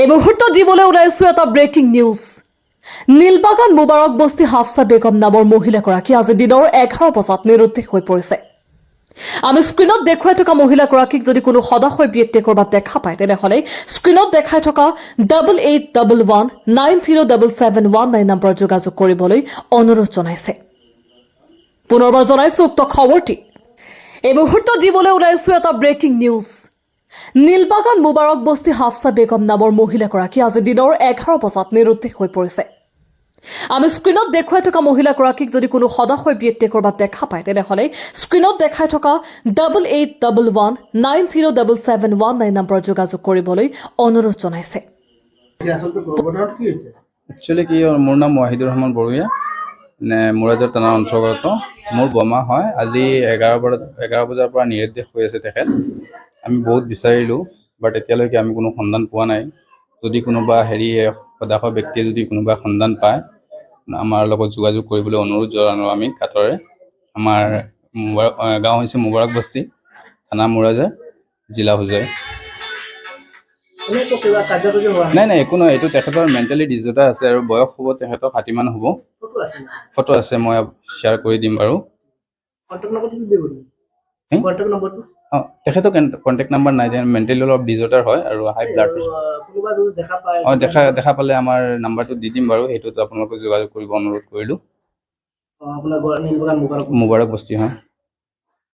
এই মুহূৰ্তত দিবলৈ ওলাইছো এটা ব্ৰেকিং নিউজ। নীলবাগান মুবাৰক বস্তি হাফছা বেগম নামৰ মহিলাগৰাকী আজি দিনৰ 11 বজাত নিৰুদ্দেশ হৈ পৰিছে। আমি স্ক্ৰীনত দেখুৱাই থকা মহিলাগৰাকীক যদি কোনো সদাশয় ব্যক্তিয়ে কৰবাত দেখা পায় তেনেহলে স্ক্ৰীনত দেখাই থকা 8811907719 নম্বৰত যোগাযোগ কৰিবলৈ অনুৰোধ জনাইছে। পুনৰবাৰ জনাইছো উক্ত খবৰটি এই মুহূৰ্তত দিবলৈ ওলাইছো এটা ব্ৰেকিং নিউজ। নীলবাগান মুবাৰক বস্তি হাফছা বেগম নামৰ মহিলাগৰাকী আজি দিনৰ 11 বজাত নিৰুদ্দেশ হৈ পৰিছে। আমি স্ক্ৰীনত দেখুৱাই থকা মহিলাগৰাকীক যদি কোনো সদাশয় ব্যক্তিয়ে কৰবাত দেখা পায় তেনেহলে স্ক্ৰীনত দেখাই থকা 8811907719 নম্বৰত যোগাযোগ কৰিবলৈ অনুৰোধ জনাইছে। একচুৱেলি কি মোৰ নাম ৱাহিদুৰ ৰহমান বৰুৱা, মুৰাজাৰ থানাৰ অন্তৰ্গত। মোৰ বমা হয়। আজি 11 বজাৰ পৰা নিৰুদ্দেশ হৈ আছে তেখেত। আমি বহুত বিচাৰিলোঁ, বাট এতিয়ালৈকে আমি কোনো সন্ধান পোৱা নাই। যদি কোনোবা সদাশয় ব্যক্তিয়ে যদি কোনোবা সন্ধান পায় আমাৰ লগত যোগাযোগ কৰিবলৈ অনুৰোধ জনালোঁ আমি কাটৰে। আমাৰ গাঁও হৈছে মুবাৰক বস্তি, থানা মুৰাজাৰ, জিলা হোজাই। নাই একো নহয়, এইটো তেখেতৰ মেণ্টেলি ডিজৰ্ডাৰ আছে আৰু বয়স হ'ব তেখেতৰ 60 মান হ'ব। ফটো আছে, মই শ্বেয়াৰ কৰি দিম বাৰু। তেখেতৰ কণ্টেক্ট নাম্বাৰ নাই, মেণ্টেলি অলপ ডিজৰ্ডাৰ হয় আৰু হাই ব্লাড প্ৰেছাৰ। দেখা পালে আমাৰ নাম্বাৰটো দি দিম বাৰু, সেইটোত আপোনালোকে যোগাযোগ কৰিব অনুৰোধ কৰিলোঁ। মুবাৰক বস্তি হয়।